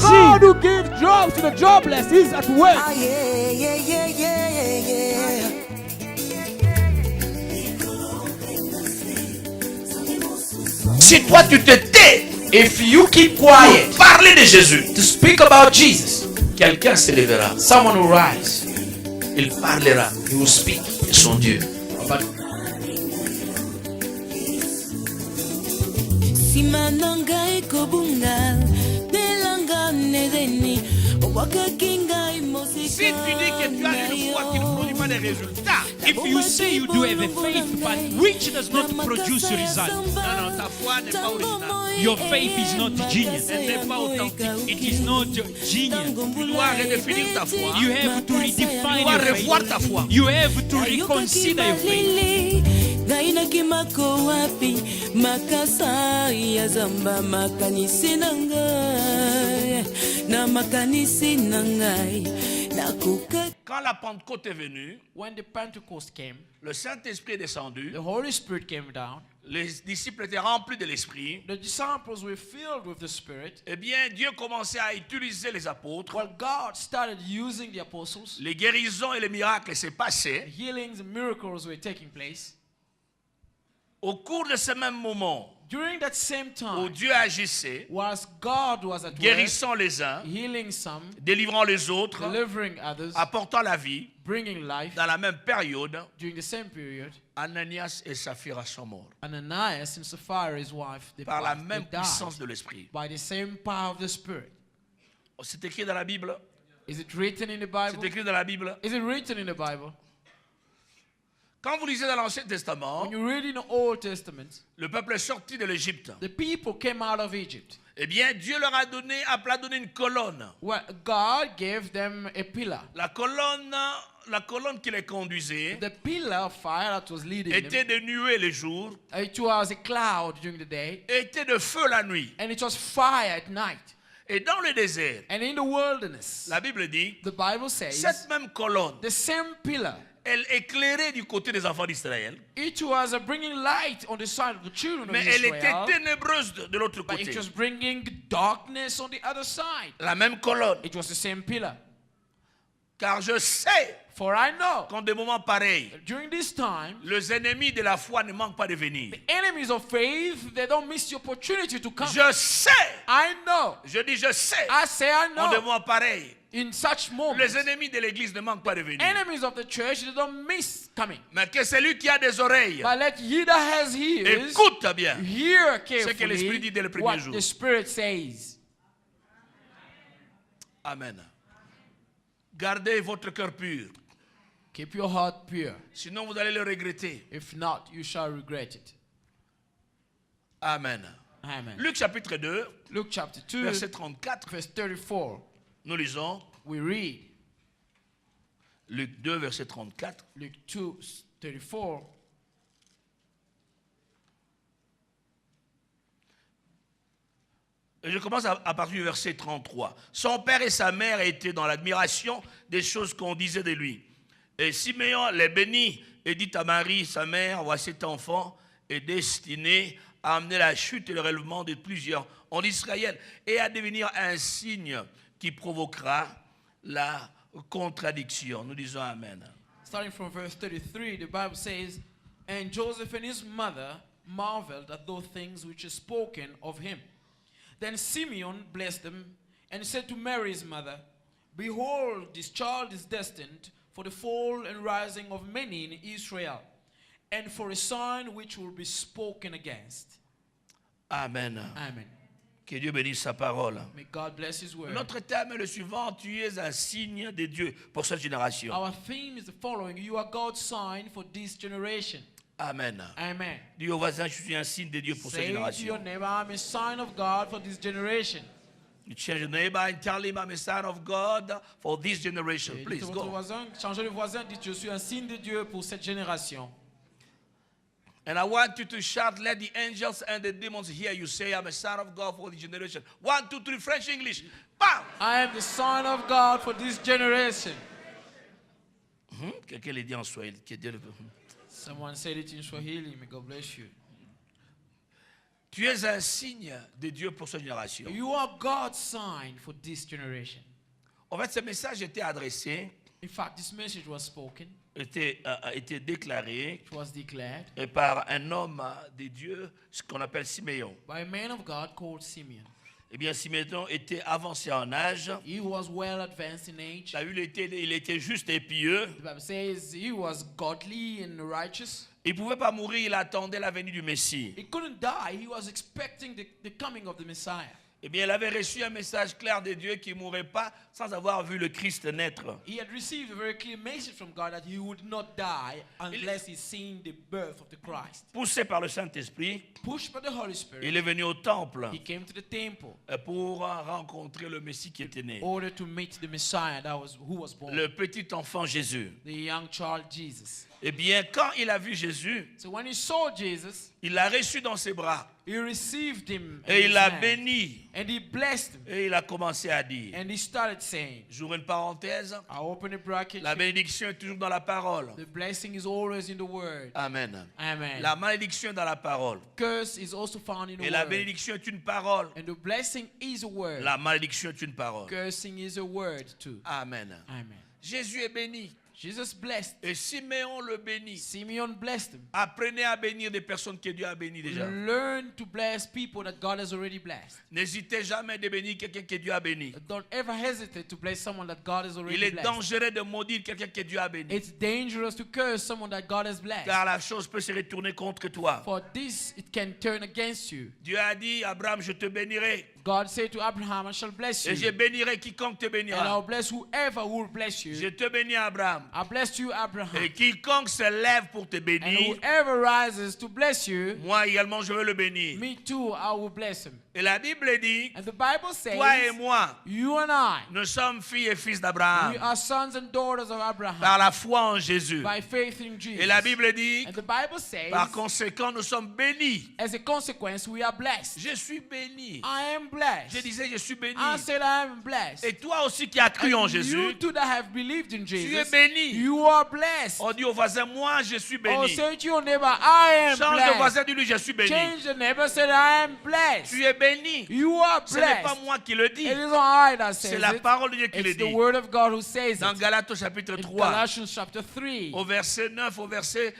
God who gives jobs to the jobless is at work. Ah, yeah, yeah, yeah, yeah, yeah. Si toi tu te tais, If you keep quiet pour parler de Jésus, to speak about Jesus, quelqu'un se lèvera. someone will rise. Il parlera He will speak de son Dieu. about Sima nanga ekobunga nelanga nedeni obwaka kinga imosika. Si tu dis que tu as une foi qui ne produit pas des résultats, If you say you do have a faith, but which does not produce result, non, ta foi n'est pas originale. your faith is not genius. Elle n'est pas authentique. It is not genius. Tu dois redéfinir ta foi. You have to Tu redefine dois your revoir faith. ta foi. You have to reconsider your faith. Gainaki mako wapi makasa ya zamba makanisi nangai na makanisi nangai nakuka. Quand la Pentecôte est venue, when the Pentecost came, le Saint-Esprit est descendu, the Holy Spirit came down, les disciples étaient remplis de l'Esprit. the disciples were filled with the Spirit. Eh bien, Dieu commençait à utiliser les apôtres. Well, God started using the apostles. Les guérisons et les miracles s'est passé. Healings and miracles were taking place. Au cours de ce même moment During that same où time, Dieu agissait, whilst God was at work, guérissant les uns, healing some, délivrant les autres, delivering others, apportant la vie, bringing life, dans la même période, during the same period, Ananias et Saphira sont morts. Ananias and Sapphira, his wife, Par la they même died puissance de l'Esprit. by the same power of the Spirit. C'est écrit dans la Bible. Is it written in the C'est Bible? écrit dans la Bible. Is it written in the Bible? Quand vous lisez dans l'Ancien Testament, When you read in the Old Testament, le peuple est sorti de l'Égypte. the people came out of Egypt. Eh bien, Dieu leur a donné une colonne. Well, God gave them a pillar. La colonne qui les conduisait The pillar of fire that was leading était them, de nuée le jour, it was a cloud during the day, était de feu la nuit. and it was fire at night. Et dans le désert, And in the wilderness, la Bible dit, the Bible says, cette même colonne, the same pillar, elle éclairait du côté des enfants d'Israël, it was bringing light on the side of the children of mais elle était Israel, ténébreuse de l'autre but côté. it was bringing darkness on the other side. La même colonne. It was the same pillar. Car je sais For I know, qu'en des moments pareils, during this time, les ennemis de la foi ne manquent pas de venir. the enemies of faith, they don't miss the opportunity to come. Je sais, I know. je dis je sais, I say I en des know. moments pareils, In such les moments, ennemis de l'église ne manquent pas de venir. enemies of the church, they don't miss coming. Mais que celui qui a des oreilles, But let he that has ears écoute bien hear ce que l'Esprit dit carefully dès le premier what jour. the Spirit says. Amen. Gardez votre cœur pur. Keep your heart pure. Sinon, vous allez le regretter. If not, you shall regret it. Amen. Amen. Luc chapitre 2, Luke chapter 2, verset 34. verse 34. Nous lisons We read Luc 2, verset 34. Luke 2, 34. Et je commence à partir du verset 33. Son père et sa mère étaient dans l'admiration des choses qu'on disait de lui. Et Siméon les bénit et dit à Marie, sa mère, voici cet enfant est destiné à amener la chute et le relèvement de plusieurs en Israël et à devenir un signe qui provoquera la contradiction. Nous disons Amen. Starting from verse 33, the Bible says, And Joseph and his mother marveled at those things which are spoken of him. Then Simeon blessed them and said to Mary his mother, Behold, this child is destined for the fall and rising of many in Israel, and for a sign which will be spoken against. Amen. Amen. Que Dieu bénisse sa parole. May God bless his word. Notre thème est le suivant, tu es un signe de Dieu pour cette génération. Our theme is the following: You are God's sign for this generation. Amen. Amen. Dis au voisin, je suis un signe de Dieu pour cette Say to your génération. neighbor, I'm a sign of God for this generation. You change your neighbor and tell him I'm a sign of God for this generation. Et Please dites à votre go. voisin, changez le voisin, dites je suis un signe de Dieu pour cette génération. And I want you to shout, let the angels and the demons hear you say, I'm a son of God for this generation. 1, 2, 3, French, English. Bam! I am the son of God for this generation. Quelqu'un l'a dit en Swahili. Someone said it in Swahili. May God bless you. Tu es un signe de Dieu pour cette génération. You are God's sign for this generation. En fait, ce message était adressé, In fact, this message was spoken, était déclaré it was declared par un homme de Dieu, ce qu'on appelle Siméon. by a man of God called Simeon. Eh bien, Siméon était avancé en âge. He was well advanced in age. Il était juste et pieux. The Bible says he was godly and righteous. Il ne pouvait pas mourir, il attendait la venue du Messie. He couldn't die. He was expecting the coming of the Messiah. Eh bien, il avait reçu un message clair de Dieu qu'il ne mourrait pas sans avoir vu le Christ naître. He had received a very clear message from God that he would not die unless he's seen the birth of the Christ. Poussé par le Saint-Esprit, Pushed by the Holy Spirit, il est venu au temple he came to the temple pour rencontrer le Messie qui était né. in order to meet the Messiah who was born, Le petit enfant Jésus. the young child Jesus. Eh bien, quand il a vu Jésus, So when he saw Jesus, il l'a reçu dans ses bras he received him in et his il l'a hand, béni and he blessed him, et il a commencé à dire. and he started saying, J'ouvre une parenthèse. I open a bracket, La bénédiction est toujours dans la parole. the blessing is always in the word. Amen. Amen. La malédiction est dans la parole. Curse is also found in the Et la word. bénédiction est une parole. And the blessing is a word. La malédiction est une parole. Cursing is a word too. Amen. Amen. Jésus est béni. Jesus blessed. Et Siméon le bénit. Simeon blessed him. Apprenez à bénir des personnes que Dieu a bénies déjà. Learn to bless people that God has already blessed. N'hésitez jamais de bénir quelqu'un que Dieu a béni. Don't ever hesitate to bless someone that God has Il already est blessed. dangereux de maudire quelqu'un que Dieu a béni. It's dangerous to curse someone that God has blessed. Car la chose peut se retourner contre toi. For this, it can turn against you. Dieu a dit, Abraham, je te bénirai. God said to Abraham, I shall bless Et je you. bénirai quiconque te And bénira. I'll bless whoever will bless Je you. te bénis, Abraham. I blessed you, Abraham. Et quiconque se lève pour te And bénir, whoever rises to bless you, moi également je veux le bénir. me too, I will bless him. Et la Bible dit, And the Bible says, toi et moi, you and I, nous sommes filles et fils we d'Abraham are sons and daughters of par Abraham la foi en Jésus. by faith in Jesus. Et la Bible dit, And the Bible says, par conséquent, nous sommes bénis. as a consequence, we are blessed. Je suis béni. I am blessed. Je disais, je suis béni. I said I am blessed. Et toi aussi qui as cru en And you Jésus, too that have believed in tu es Jesus, béni. you are blessed. On dit au voisin, moi je suis Oh, béni. say to your neighbor, I am Change de blessed. voisin, dis-lui, je suis béni. Change the neighbor, say I am blessed. Tu es béni. You are Ce n'est pas blessed. moi qui le dis. It is not I that C'est says la it. parole de Dieu qui le It's the dit. word of God who says Dans it. Galates au chapitre In 3, Galatians chapter 3, au verset 9, au verset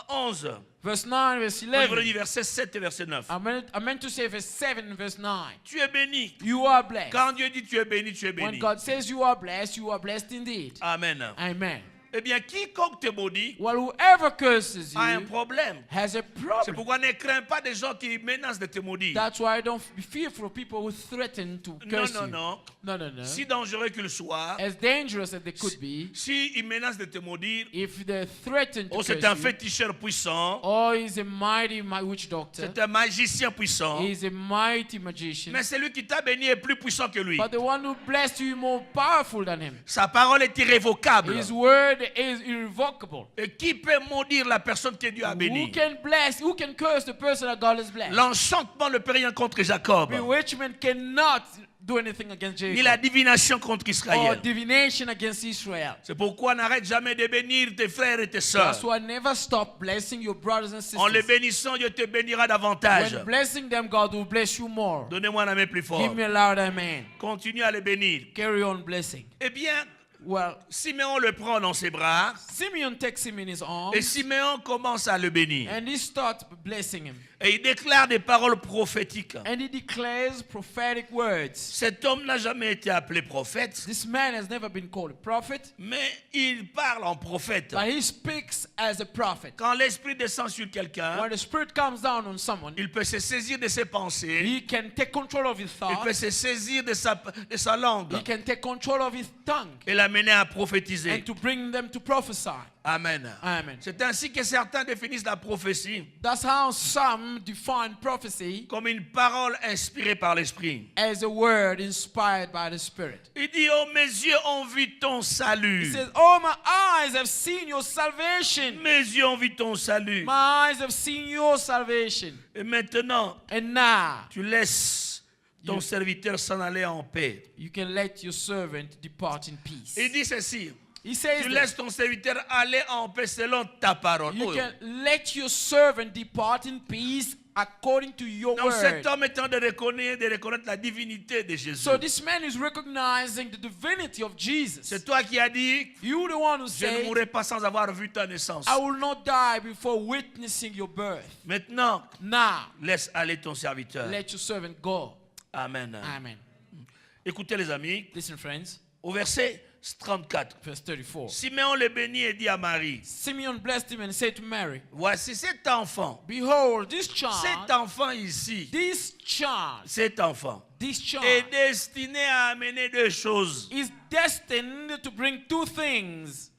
11. verse 9, verse Moi, je voudrais 11. dire verset 7 et verset 9. I meant to say verse 7 and verse 9. Tu es béni. You are blessed. Quand Dieu dit tu es béni, tu es When béni. God says you are blessed indeed. Amen. Amen. Eh bien, quiconque te maudit Well, whoever curses a un you problème. has a C'est problem. pourquoi ne crains pas des gens qui menacent de te maudire. That's why don't be fearful of people who threaten to curse Non, you. non. No, no, no. Si dangereux qu'ils soient, As dangerous as they could be, si ils menacent de te maudire, if they threaten to oh, c'est curse un you, féticheur puissant, or he's a mighty witch doctor, c'est un magicien puissant, he's a mighty magician, mais celui qui t'a béni est plus puissant que lui. but the one who blessed you is more powerful than him. Sa parole est irrévocable. His word is irrevocable. Et qui peut maudire la personne que Dieu a Who bénie? can curse the person that God has blessed? L'enchantement ne peut rien contre Jacob, Bewitchment cannot do anything against ni Jacob. la divination contre Or Israël. divination against Israel. C'est pourquoi n'arrête jamais de bénir tes frères et tes sœurs. That's why never stop blessing your brothers and En les sisters. bénissant, Dieu te bénira davantage. When blessing them, God will bless you more. Donnez-moi la main plus Give fort. me a loud amen. Continue à les bénir. Carry on blessing. Eh bien, Well, Siméon le prend dans ses bras Simeon takes him in his arms et Siméon commence à le bénir. and he starts blessing him. Et il déclare des paroles prophétiques. And he declares prophetic words. Cet homme n'a jamais été appelé prophète, This man has never been called a prophet, mais il parle en prophète. but he speaks as a prophet. Quand l'esprit descend sur quelqu'un, When the Spirit comes down on someone, il peut se saisir de ses pensées, he can take control of his il peut thoughts, se saisir de sa langue he can take control of his tongue, et l'amener à prophétiser. and to bring them to prophesy. Amen. Amen. C'est ainsi que certains définissent la prophétie That's how some define prophecy comme une parole inspirée par l'esprit. as a word inspired by the Spirit. Il dit, oh mes yeux ont vu ton He salut. says, oh, my eyes have seen your salvation. Mes yeux ont vu ton salut. My eyes have seen your salvation. Et maintenant, And now tu laisses ton serviteur s'en aller en paix. you can let your servant depart in peace. Il dit ceci, He says tu that laisses ton serviteur aller en paix selon ta parole. you Oh, can let your servant depart in peace according to your Donc cet word. homme est en train de reconnaître la divinité de Jésus. So this man is recognizing the divinity of Jesus. C'est toi qui as dit, You the one who je ne said, mourrai pas sans avoir vu ta naissance. I will not die before witnessing your birth. Maintenant, Now, laisse aller ton serviteur. let your servant go. Amen. Amen. Écoutez les amis, Listen, friends, au verset 34. verse 34. Simeon le bénit et dit à Marie, Simeon blessed him and said to Mary, voici cet enfant. behold, this Cet child, enfant ici, cet enfant this est child destiné à amener deux choses is destined to bring two things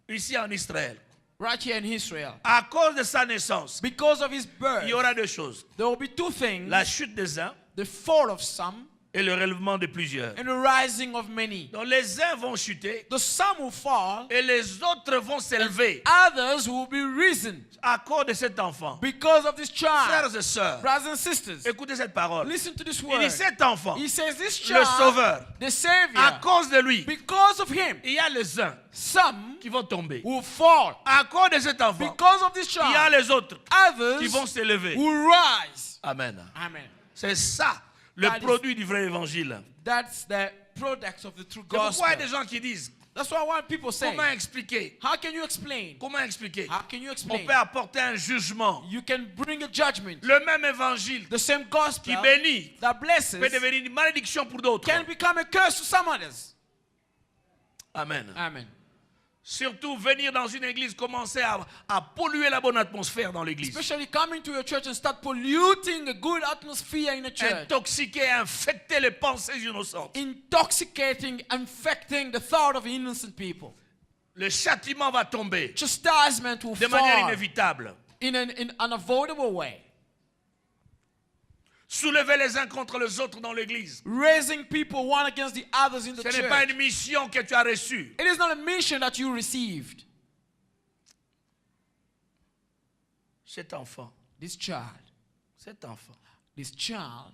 ici en Israël. right here in Israel. À cause de sa naissance, Because of his birth, il y aura deux choses. there will be two things, La chute des uns the fall of some et le relèvement de plusieurs. and the rising of many. Donc les uns vont chuter The some will fall, et les autres vont s'élever others will be risen à cause de cet enfant. because of this child. Frères et sœurs, Brothers and sisters, écoutez cette parole. listen to this Il word. dit cet enfant, He says this le child, sauveur, the à Savior, cause de lui, because of him, il y a les uns some qui vont tomber. will fall. À cause de cet enfant, Because of this il y a child, les autres qui vont others s'élever. will rise. Amen. Amen. C'est ça le That is- produit du vrai évangile. That's the product of the true C'est pourquoi il y a gospel. des gens qui disent, That's why when people say, comment expliquer? how can you explain? Comment expliquer? How can you On explain? peut apporter un jugement. You can bring a judgment. Le même évangile The same qui gospel bénit that blesses peut devenir une malédiction pour d'autres. can become a curse to some others. Amen. Amen. Surtout venir dans une église, commencer à polluer la bonne atmosphère dans l'église. Especially coming to a church and start polluting a good atmosphere in a church. Intoxiquer, infecter les pensées innocentes. Intoxicating, infecting the thought of innocent people. Le châtiment va tomber Chastisement will de manière fall inévitable. in an unavoidable way. Soulever les uns contre les autres dans l'église. Raising people one against the others in the Ce church. n'est pas une mission que tu as reçue. It is not a mission that you received. Cet enfant, This child, this child.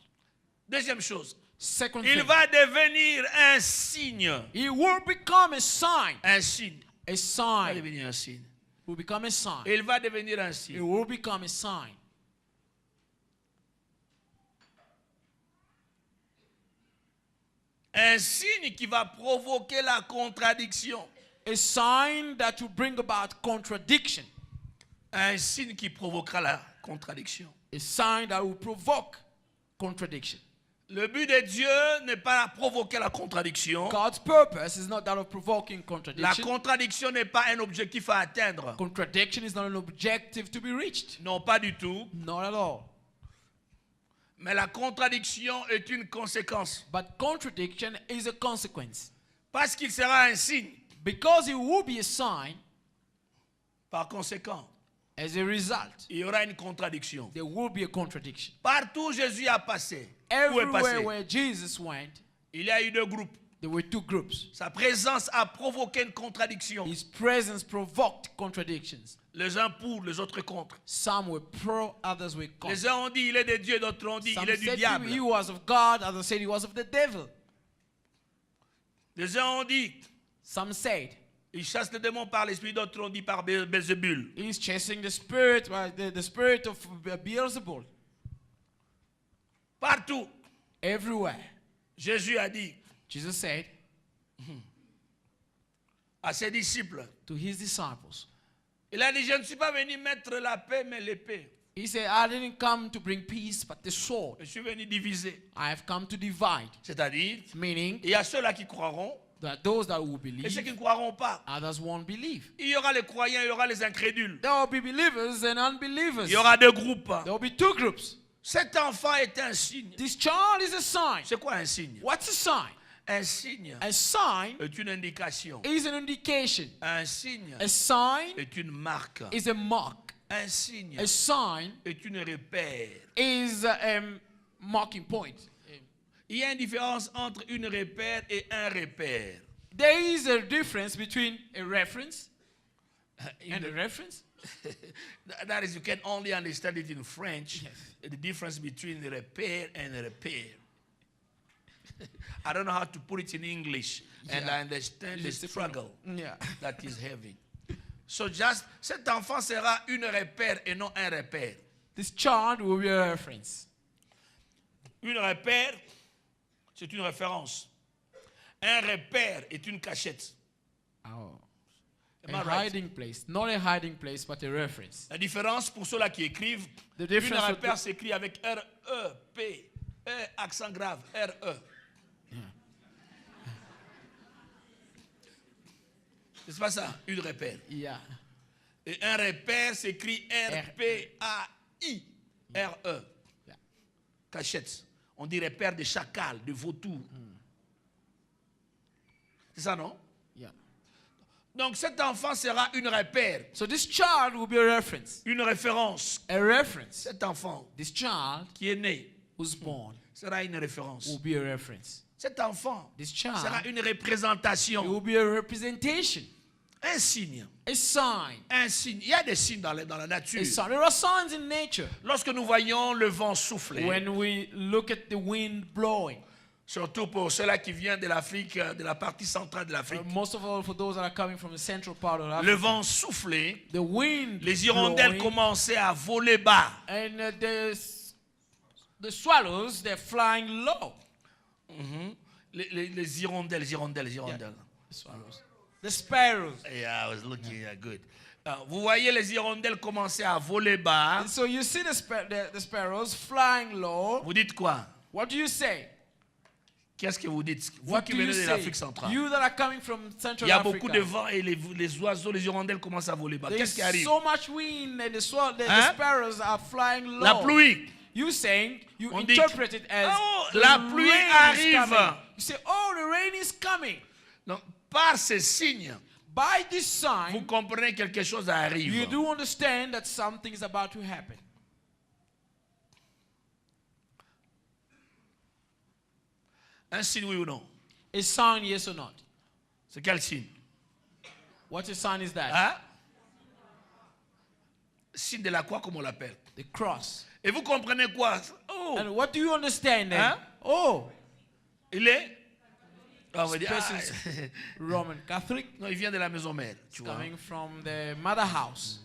Deuxième chose, Second il thing, va devenir un signe. he will become a sign. Un signe. A Il va sign. devenir un signe. Will become a sign. Il va devenir un It signe. will become a sign. Un signe qui va provoquer la contradiction. A sign that will bring about contradiction. Un signe qui provoquera la contradiction. A sign that will provoke contradiction. Le but de Dieu n'est pas de provoquer la contradiction. God's purpose is not that of provoking La contradiction. contradiction n'est pas un objectif à atteindre. Contradiction is not an objective to be reached. Non, pas du tout. Not at all. Mais la contradiction est une conséquence. But contradiction is a consequence. Parce qu'il sera un signe. Because it will be a sign, Par conséquent, as a result, il y aura une contradiction. there will be a contradiction. Partout où Jésus a passé, où est Everywhere passé, where Jesus went, il y a eu deux groupes. there were two groups. Sa présence a provoqué une contradiction. His presence provoked contradictions. Les uns pour, les autres contre. Some were pro, others were Les contre. uns ont dit il est de Dieu, d'autres ont dit Some il est du said diable. he was of God, others said he was of the devil. Les uns ont dit Some said il chasse les démons par l'esprit, d'autres ont dit par Bézébul. he's chasing the spirit, the spirit of Beelzebul. Partout, Everywhere. Jésus a dit Jesus said à ses disciples, to his disciples, il a dit je ne suis pas venu mettre la paix mais l'épée. he said, I didn't come to bring peace, but the sword. Je suis venu diviser. I have come to divide. C'est-à-dire, Meaning il y a ceux-là qui croiront that those that will et ceux qui believe, ne croiront pas. others won't believe. Il y aura les croyants, il y aura les incrédules. There will be believers and unbelievers. Il y aura deux groupes. There will be two groups. Cet enfant est un signe. This child is a sign. C'est quoi un signe? What's a sign? Un signe A sign est une indication. is an indication. Un signe A sign est une marque. is a mark. Un signe A sign est une repère. is a marking point. Il y a une différence entre une repère et un repère. There is a difference between a reference In and a the- reference. that is, you can only understand it in French. The difference between a repair and a repair. I don't know how to put it in English, and Yeah. I understand the It's different. struggle Yeah. that he's having. So just cet enfant sera une repère et non un repère. This child will be a reference. Une repère, c'est une référence. Un repère est une cachette. Oh. Am A I right? hiding place. Not a hiding place, but a reference. La différence pour ceux-là qui écrivent, The une difference with repère s'écrit avec R-E-P, accent grave, R-E. C'est pas ça, une repère. Yeah. Et un repère s'écrit R-P-A-I, R-E. Yeah. Cachette. On dit repère de chacal, de vautour. C'est ça, non? Yeah. Donc cet enfant sera une repère, So this child will be a reference. une référence. A reference. Cet enfant This child qui est né who's born sera une référence. will be a reference. Cet enfant This child sera une it représentation, will be a representation. un signe. A sign. Un signe. Il y a des signes dans la nature. A sign. There are signs in nature. Lorsque nous voyons le vent souffler, When we look at the wind blowing, surtout pour ceux-là qui viennent de l'Afrique, de la partie centrale de l'Afrique, most of all for those that are coming from the central part of le Africa, vent soufflait, the wind les hirondelles blowing, commençaient à voler bas. and the swallows, they're flying low. Les hirondelles. The swallows. The sparrows. Yeah, I was looking good. Vous voyez les hirondelles commencer à voler bas. And so you see the sparrows flying low. Vous dites quoi? What do you say? Qu'est-ce que vous dites? Vous What qui do you venez de say? l'Afrique centrale. You that are coming from Il Central y a Africa. beaucoup de vent et les oiseaux, les hirondelles commencent à voler bas. There's Qu'est-ce qui arrive? so much wind and the Hein? sparrows are flying low. La pluie. You saying, you On dit interpret it as oh, the la pluie rain is arrive. coming. You say, oh, the rain is coming. Donc, par ces signes, By this vous sign, comprenez que quelque chose arrive. you do understand that something is about to happen. Un signe, oui ou non? A sign, yes or not? C'est quel signe? What a sign is that? Hein? Signe de la croix, comme on l'appelle. The cross. Et vous comprenez quoi? Oh, And what do you understand then? Hein? Oh, il est? Ah, on va dire, person's Roman Catholic, non, il vient de la maison mère. Tu vois? coming from the mother house.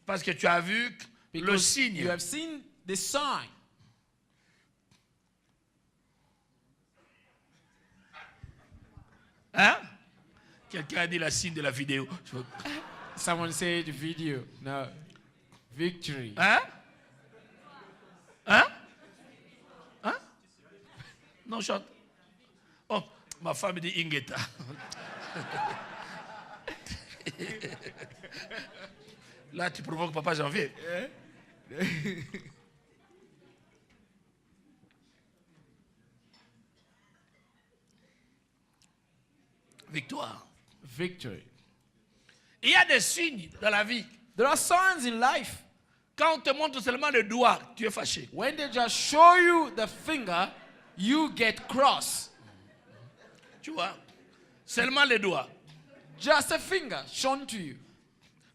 Parce que tu as vu le Because signe. you have seen the sign. Hein? Quelqu'un a dit la signe de la vidéo. Someone said video. No. Victory. Hein? Hein? Hein? Non, chante. Oh, ma femme dit Ingeta. Là, tu provoques Papa Janvier. Victoire. Victory. Il y a des signes dans la vie. There are signs in life. Quand on te montre seulement le doigt, tu es fâché. When they just show you the finger, you get cross. Tu vois? Seulement le doigt. Just a finger shown to you.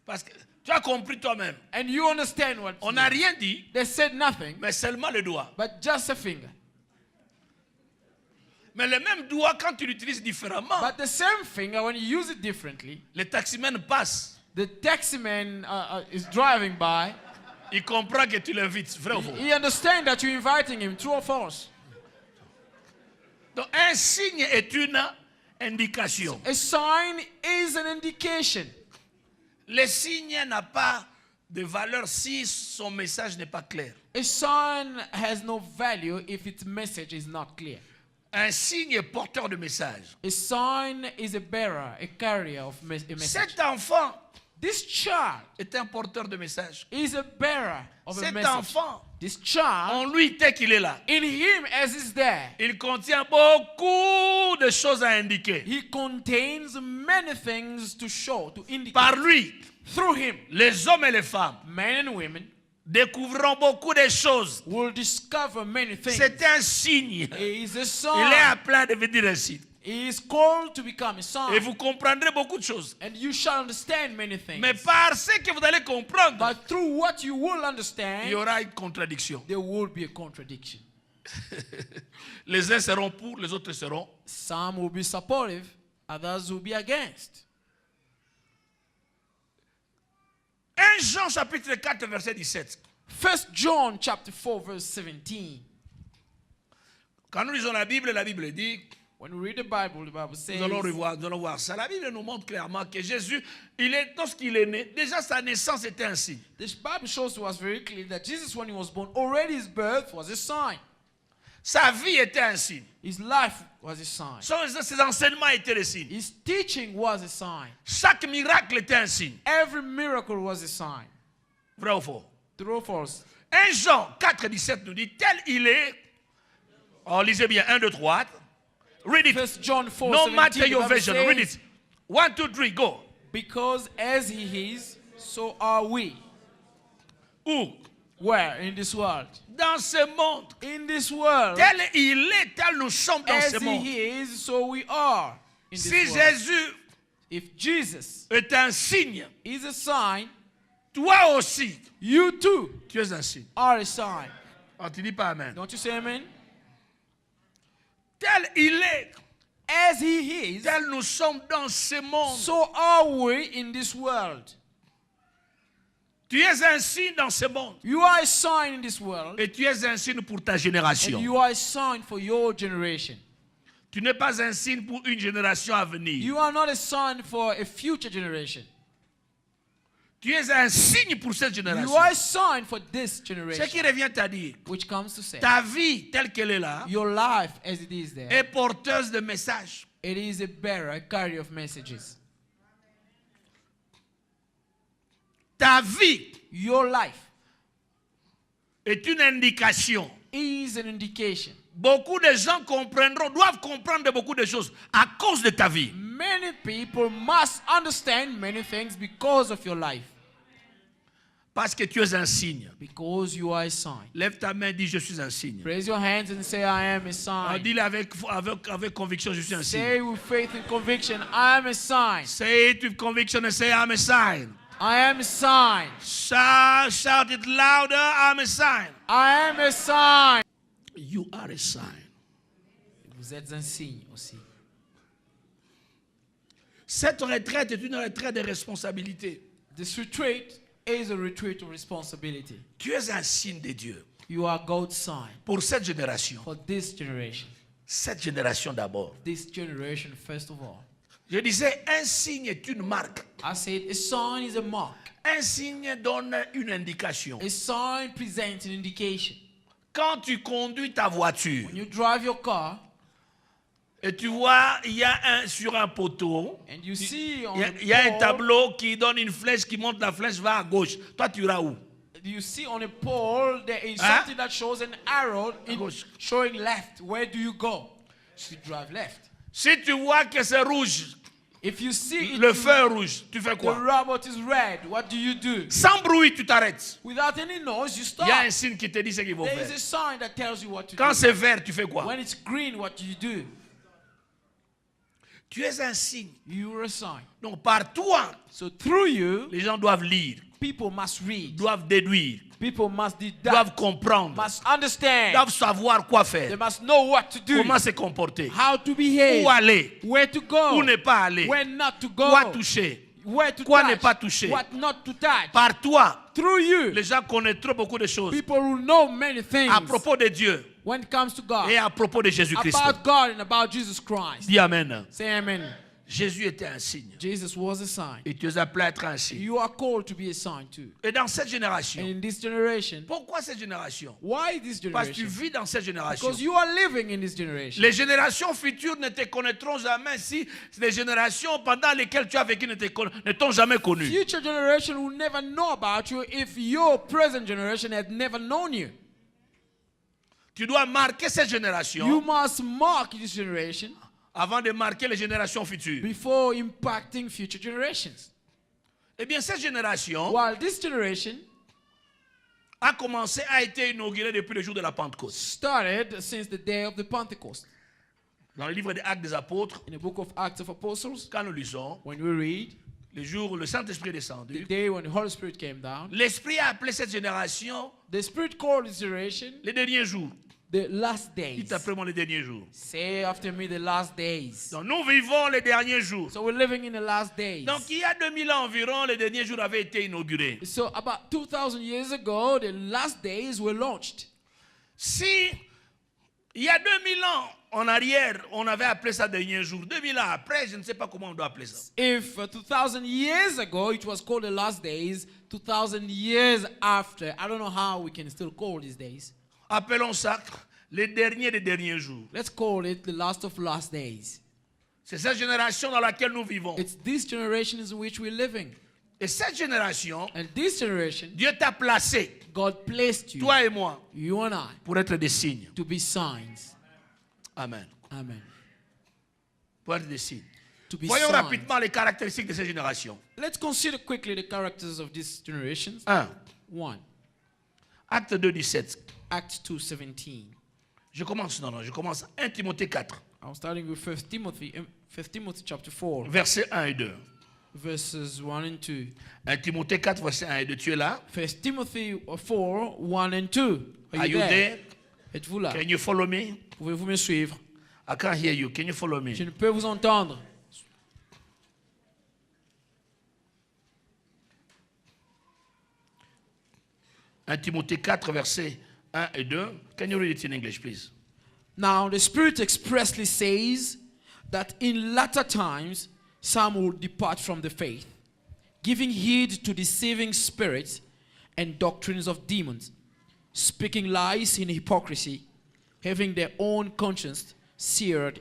Parce que tu as compris toi-même. And you understand what On n'a rien dit, they said nothing, mais seulement le doigt. but just a finger. Mais le même doigt, quand tu l'utilises différemment, But the same finger, when you use it differently, le taximène passe. the taxi man is driving by. Il comprend que tu l'invites. Vrai ou faux? He understands that you're inviting him, true or false. Donc, un signe est une indication. A sign is an indication. Le signe n'a pas de valeur si son message n'est pas clair. A sign has no value if its message is not clear. Un signe est porteur de message. A sign is a bearer, a carrier of a message. Cet enfant This child est un porteur de message. is a bearer of a Cet message. enfant, This child, en lui, tel qu'il est là, in him as is there, il contient beaucoup de choses à indiquer. he contains many things to show, to indicate. Par lui, Through him, les hommes et les femmes men and women découvriront beaucoup de choses. will discover many things. C'est un signe. He is a Il est sign. appelé à devenir un signe. He is called to become a Et sign. vous comprendrez beaucoup de choses. And you shall understand many things. Mais par ce que vous allez comprendre, But through what you will il y understand, aura une contradiction. there will be a contradiction. Les uns seront pour, les autres seront. Some will be supportive, others will be against. 1 Jean chapitre 4 verset 17. 1 John chapter 4 verse 17. Quand nous lisons la Bible dit, When we read the Bible says, nous allons voir ça. La Bible nous montre clairement que Jésus, lorsqu'il est né, déjà sa naissance était un signe. this Bible shows to us very clearly that Jesus, when he was born, already his birth was a sign. Sa vie était un signe. His life was a sign. Ses enseignements étaient des signes. His teaching was a sign. Chaque miracle était un signe. Every miracle was a sign. Vrai ou faux? True or false? 1 Jean 4, 17 nous dit, tel il est. Oh, lisez bien, 1, 2, 3. Read it. 1 John 4, No 17, matter the your Bible version. says, Read it. 1, 2, 3, go. Because as he is, so are we. Où? Where? In this world. Dans ce monde. In this world. Tel il est, tel nous sommes dans As ce monde. he is, so we are. In Si this world. Jésus If Jesus est un signe, is a sign, toi aussi, you too tu es un signe. are a sign. Oh, tu dis pas amen. Don't you say amen? Tel il est, As he is, tel nous sommes dans ce monde. so are we in this world. Tu es un signe dans ce monde. You are a sign in this world. Et tu es un signe pour ta And génération. you are a sign for your generation. Tu n'es pas un signe pour une génération à venir. You are not a sign for a future generation. Tu es un signe pour cette You génération. are a sign for this Ce generation. qui revient à dire, Which comes to say, ta vie telle qu'elle est là your life as it is there, est porteuse de messages. it is a bearer, a carrier of messages. Ta vie Your life est une indication. is an indication. Beaucoup de gens doivent comprendre beaucoup de choses à cause de ta vie. Many people must understand many things because of your life. Parce que tu es un signe. Because you are a sign. Lève ta main et dis je suis un signe. Raise your hands and say, I am a sign. Dis-le avec conviction, je suis un signe. Say with faith and conviction, I am a sign. Say it with conviction and say I'm a sign. I am a sign. Shout it louder, I'm a sign. I am a sign. You are a sign. Vous êtes un signe aussi. Cette retraite est une retraite de responsabilité. This retreat is a retreat of responsibility. Tu es un signe de Dieu. You are God's sign Pour cette génération. for this generation. Cette génération d'abord. This generation, first of all. Je disais, un signe est une marque. I said a sign is a mark. Un signe donne une indication. A sign presents an indication. Quand tu conduis ta voiture When you drive your car et tu vois, il y a sur un poteau, and you see on il y a un the pole, tableau qui donne une flèche qui montre la flèche va à gauche. Toi, tu iras où? you see on a pole there is Huh? something that shows an arrow Gauche. showing left. Where do you go? You drive left. Si tu vois que c'est rouge, If you see le it, feu est rouge, tu fais the quoi? robot is red, what do you do? Sans bruit, tu t'arrêtes. Without any noise, you Il y a un stop. signe qui te dit ce qu'il faut There faire. is a sign that tells you what to Quand do. c'est vert, tu fais quoi? When it's green, what do you do? Tu es un signe. You're a sign. Donc par toi, So through you, les gens doivent lire, people must read. doivent déduire, People must deduct, doivent comprendre, must understand. doivent savoir quoi They faire, must know what to do, comment se comporter, how to behave, où aller, where to go, où ne pas aller, where not to go, quoi toucher. where to quoi touch, ne pas toucher. what not to touch. Par toi, Through you, les gens connaîtront beaucoup de choses people will know many things à propos de Dieu when it comes to God, et à propos de Jésus-Christ. about God and about Jesus Christ. Dis Amen. Say amen. Jésus était un signe. Jesus was a sign. Et tu es appelé à être un signe. You are called to be a sign too. Et dans cette And génération, in this generation, pourquoi cette génération? why this Parce que tu generation? vis dans cette génération. Because you are living in this generation. Les générations futures ne te connaîtront jamais si les générations pendant lesquelles tu as vécu ne t'ont jamais connu. Future generation will never know about you if your present generation had never known you. Tu dois marquer cette génération You must mark this generation avant de marquer les générations futures. before impacting future generations. Eh bien, cette génération While this generation a été inaugurée depuis le jour de la Pentecôte. started since the day of the Pentecost. Dans le livre des Actes des Apôtres, In the book of Acts of Apostles, quand nous lisons, when we read le jour où le Saint-Esprit est the descendu, day when the Holy Spirit came down, l'Esprit a appelé cette génération the Spirit called this generation les derniers jours. The last days. Dites après moi les derniers jours. Say after me, the last days. Donc nous vivons les derniers jours. So we're living in the last days. Donc il y a 2000 ans environ, les derniers jours avaient été inaugurés. So about 2,000 years ago, the last days were launched. Si il y a 2000 ans en arrière, on avait appelé ça derniers jours. 2000 ans après, je ne sais pas comment on doit appeler ça. If 2,000 years ago it was called the last days, 2,000 years after, I don't know how we can still call these days. Appelons ça les derniers des derniers jours. Let's call it the last of last days. C'est cette génération dans laquelle nous vivons. It's this generation in which we're living. Et cette génération, And this generation, Dieu t'a placé, God placed you, toi et moi, you and I, pour être des signes. to be signs. Amen. Amen. Pour être des signes. To be Voyons signs. rapidement les caractéristiques de cette génération. Let's consider quickly the characters of this generation. 1. 1. Acte 2, 17. Acts 2:17. Je commence 1 Timothée 4, I'm starting with 1 Timothy chapter 4, versets 1 et 2. verses 1 and 2. 1 Timothée 4, versets 1 et 2. Tu es là? 1 Timothy 4, 1 and 2. Are you there? Êtes-vous là? Can you follow me? Pouvez-vous me suivre? I can't hear you. Can you follow me? Je ne peux vous entendre. Un Timothée 4, versets 1 et 2. Can you read it in English, please? Now the Spirit expressly says that in latter times some will depart from the faith, giving heed to deceiving spirits and doctrines of demons, speaking lies in hypocrisy, having their own conscience seared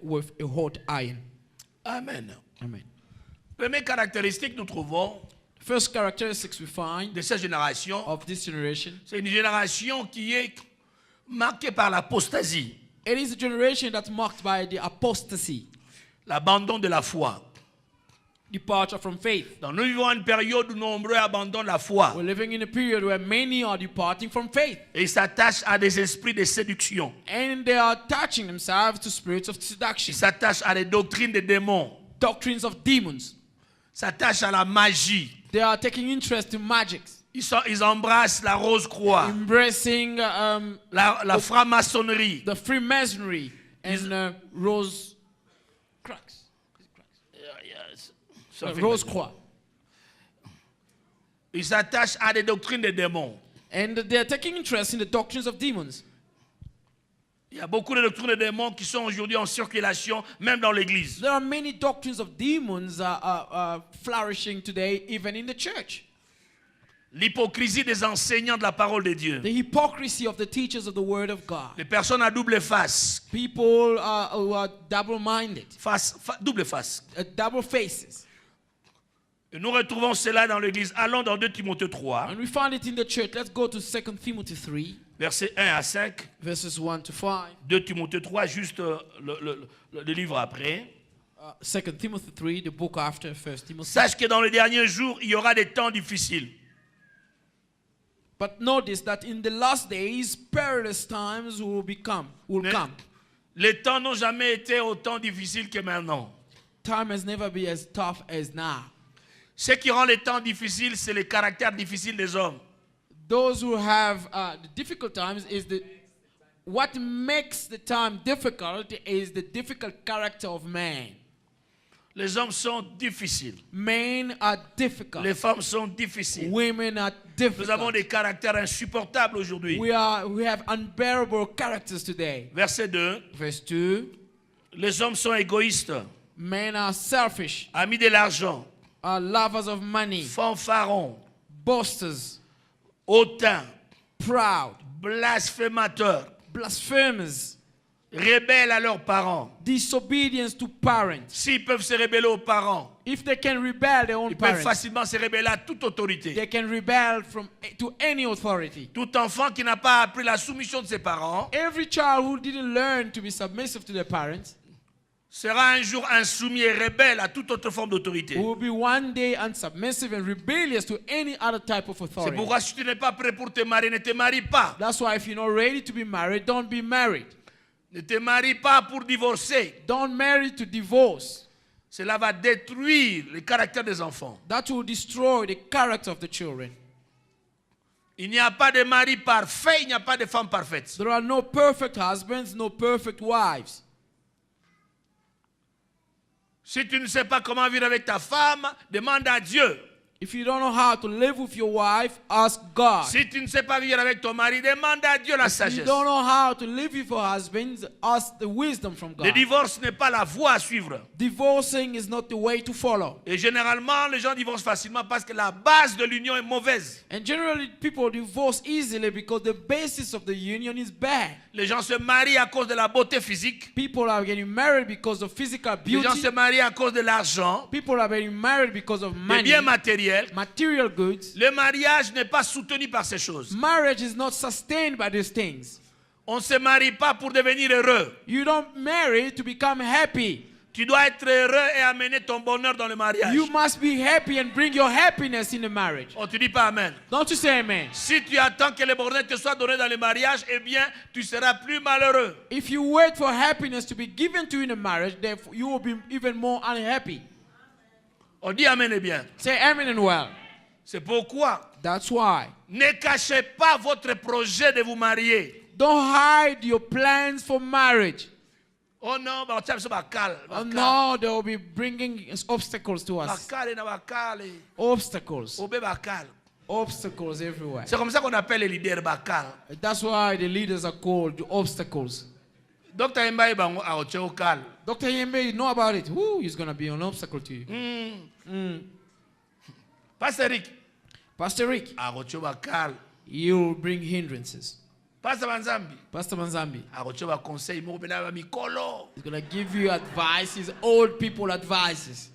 with a hot iron. Amen. Amen. Première caractéristique, nous trouvons First characteristics we find de cette génération, of this generation, c'est une génération qui est marquée par l'apostasie, it is a generation that's marked by the apostasy, l'abandon de la foi. departure from faith. Donc nous vivons une période où nombreux abandonnent la foi We're living in a period where many are departing from faith, et ils s'attachent à des esprits de séduction. and they are attaching themselves to spirits of Ils seduction, s'attachent à des doctrines de démons. doctrines of demons. S'attachent à la magie. They are taking interest in magics, Ils embrassent la rose-croix, embracing la franc-maçonnerie. the Freemasonry and Rose Cracks. Rose Croix. Ils s'attachent à des doctrines de démons. And they are taking interest in the doctrines of demons. Il y a beaucoup de doctrines de démons qui sont aujourd'hui en circulation, même dans l'église. There are many doctrines of demons flourishing today, even in the church. L'hypocrisie des enseignants de la parole de Dieu. The hypocrisy of the teachers of the Word of God. Les personnes à double face. People who are double-minded, Double face. double faces. Et nous retrouvons cela dans l'église. Allons dans 2 Timothée 3, And we find it in the church. Let's go to 2 Timothy 3, versets 1 à 5. verses 1 to 5. 2 Timothée 3, juste le livre après. 2 Timothy 3, the book after 1 Timothy. Sache que dans les derniers jours, il y aura des temps difficiles. But notice that in the last days, perilous times will come. Les temps n'ont jamais été autant difficiles que maintenant. Time has never been as tough as now. Ce qui rend les temps difficiles, c'est le caractère difficile des hommes. Those who have the difficult times what makes the time difficult is the difficult character of man. Les hommes sont difficiles. Men are difficult. Les femmes sont difficiles. Women are Nous avons difficult. des caractères insupportables aujourd'hui. We have unbearable characters today. Verset 2. Verse 2. Les hommes sont égoïstes, Men are selfish, amis de l'argent, are lovers of money, fanfarons, boasters, hautains, proud, blasphémateurs, blasphemers, rebelles à leurs parents. disobedience to parents. S'ils peuvent se rebeller aux parents, If they can rebel their own ils peuvent parents, facilement se rebeller à toute autorité. they can rebel to any authority. Tout enfant qui n'a pas appris la soumission de ses parents Every child who didn't learn to be submissive to their parents sera un jour insoumis et rebelle à toute autre forme d'autorité. will be one day unsubmissive and rebellious to any other type of C'est authority. pourquoi si tu n'es pas prêt pour te marier, ne te marie pas. That's why if you're not ready to be married, don't be married. Ne te marie pas pour divorcer. Don't marry to divorce. Cela va détruire le caractère des enfants. That will destroy the character of the children. Il n'y a pas de mari parfait, il n'y a pas de femme parfaite. There are no perfect husbands, no perfect wives. Si tu ne sais pas comment vivre avec ta femme, demande à Dieu. If you don't know how to live with your wife, ask God. Si tu ne sais pas vivre avec ton mari, demande à Dieu la If you sagesse. don't know how to live with your husband, ask the wisdom from Le God. divorce n'est pas la voie à suivre. Divorcing is not the way to follow. Et généralement, les gens divorcent facilement parce que la base de l'union est mauvaise. And generally, people divorce easily because the basis of the union is bad. Les gens se marient à cause de la beauté physique. People are getting married because of physical Les gens beauty. se marient à cause de l'argent, People are getting married because of des money, biens matériels. material goods. Le mariage n'est pas soutenu par ces choses. Marriage is not sustained by these things. On ne se marie pas pour devenir heureux. You don't marry to become happy. Tu dois être heureux et amener ton bonheur dans le mariage. You must be happy and bring your happiness in the marriage. Oh, tu dis pas amen. Don't you say amen? Si tu attends que le bonheur te soit donné dans le mariage, eh bien, tu seras plus malheureux. If you wait for happiness to be given to you in a marriage, therefore you will be even more unhappy. On dit amen et bien. Say amen and well. C'est pourquoi That's why. ne cachez pas votre projet de vous marier. Don't hide your plans for marriage. Oh non, bah, tu sais, bakal. Oh no, they will be bringing obstacles to us. Bakal na bakal. Obstacles. Obe bakal. Obstacles everywhere. C'est comme ça qu'on appelle les leaders bakal. That's why the leaders are called the obstacles. Dr. Mbaye bango a oche okal. Dr. Yembe, you know about it. Who is going to be an obstacle to you? Pasteur Rick Pastor Rick, a oche bakal. you will bring hindrances. Pasteur Banzambi Pastor Manzambi a oche ba conseil mo bena ba mikolo. is going to give you advices, old people advices.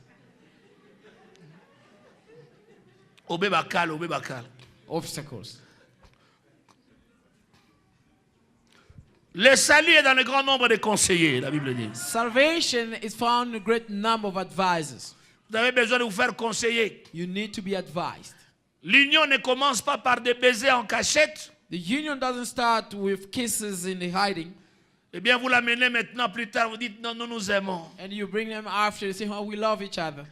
Obe bakal. Obstacles. Le salut est dans le grand nombre de conseillers, la Bible dit. Salvation is found in a great number of advisors. Vous avez besoin de vous faire conseiller. You need to be advised. L'union ne commence pas par des baisers en cachette. The union doesn't start with kisses in the hiding, Eh bien, vous l'amenez maintenant plus tard, vous dites non, nous nous aimons. and you bring them after and say, oh, we love each other.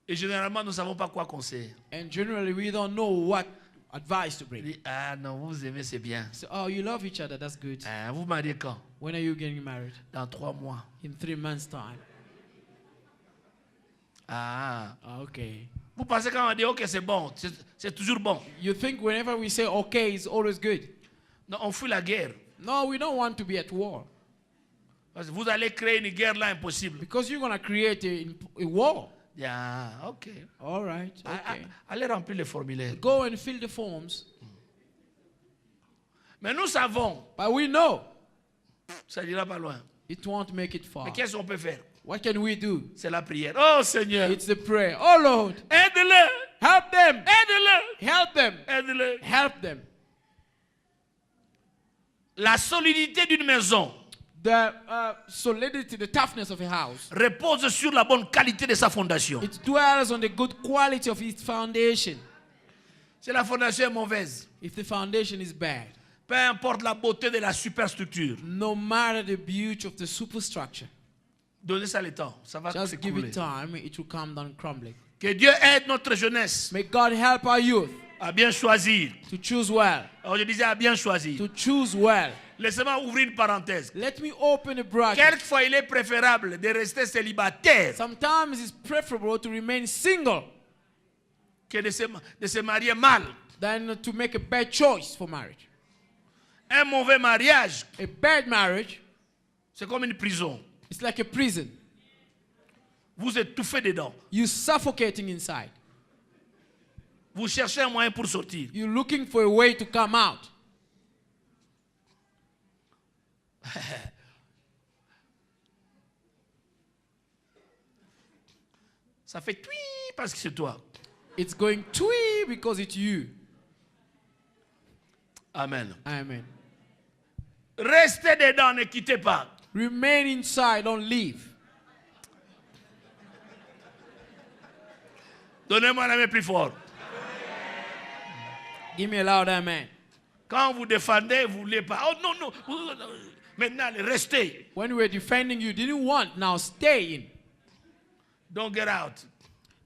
Et généralement, nous ne savons pas quoi conseiller. And generally, we don't know what advice to On bring. dit, ah non, vous vous aimez, c'est bien. So, oh, you love each other, that's good. Ah, vous mariez quand? When are you getting married? Dans 3 mois. In 3 months' time. Ah. Okay. Vous pensez quand on dit ok, c'est bon, c'est toujours bon. You think whenever we say okay, it's always good. Non, on fuit la guerre. No, we don't want to be at war. Parce que vous allez créer une guerre là impossible. Because you're going to create a war. Ah, ok. All right. Okay. Allez remplir les formulaires. Go and fill the forms. Mais nous savons, But we know ça n'ira pas loin. it won't make it far. Mais qu'est-ce qu'on peut faire? What can we do? C'est la prière. Oh Seigneur, It's the prayer. Oh Lord, aide-le, help them. aide-le, Help them. aide-le. Help them. La solidité d'une maison The solidity, the toughness of a house, repose sur la bonne qualité de sa fondation. it dwells on the good quality of its foundation. Si la fondation est mauvaise, If the foundation is bad, peu importe la beauté de la superstructure, no matter the beauty of the superstructure, donnez ça le temps, ça va just give s'écrouler. it time, it will come down crumbling. Que Dieu aide notre jeunesse May God help our youth à bien choisir. to choose well. Alors je disais à bien choisir. To choose well. Laissez-moi ouvrir une parenthèse. Let me open a bracket. Quelquefois, il est préférable de rester célibataire Sometimes it's preferable to remain single que de se marier mal. than to make a bad choice for marriage. Un mauvais mariage, A bad marriage, c'est comme une prison. it's like a prison. Vous étouffez dedans. You're suffocating inside. Vous cherchez un moyen pour sortir. You're looking for a way to come out. Ça fait tui parce que c'est toi. It's going twee because it's you. Amen. Amen. Restez dedans, ne quittez pas. Remain inside, don't leave. Donnez-moi la main plus fort. Give me a loud amen. Quand vous défendez, vous ne voulez pas. Oh non, non. Maintenant, restez. When we were defending you, didn't want, now stay in. Don't get out.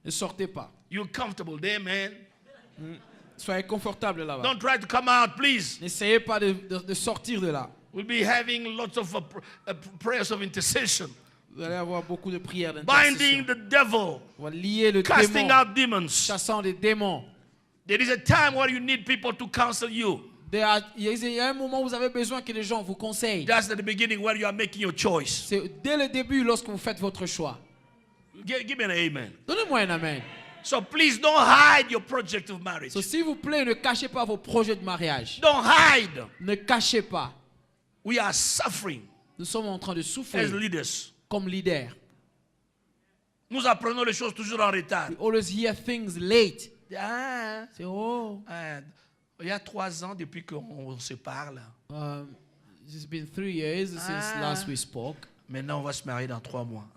Ne sortez pas. You're comfortable there, man. Soyez confortable là-bas. Don't try to come out, please. N'essayez pas de sortir de là. We'll be having lots of prayers of intercession. Vous allez avoir beaucoup de prières Binding d'intercession. the devil. On va lier le Casting démon, out demons. chassant des démons. There is a time where you need people to counsel you. Il y a un moment où vous avez besoin que les gens vous conseillent. Just at the beginning where you are making your choice. C'est dès le début lorsque vous faites votre choix. Give me an amen. Donnez-moi un amen. So please don't hide your project of marriage. So, s'il vous plaît, ne cachez pas vos projets de mariage. Don't hide. Ne cachez pas. We are suffering Nous sommes en train de as souffrir leaders. comme leaders. Nous apprenons les choses toujours en retard. We always hear things late. Ah, C'est il y a 3 ans depuis qu'on se parle. It's been 3 years since last we spoke. Maintenant, on va se marier dans 3 mois.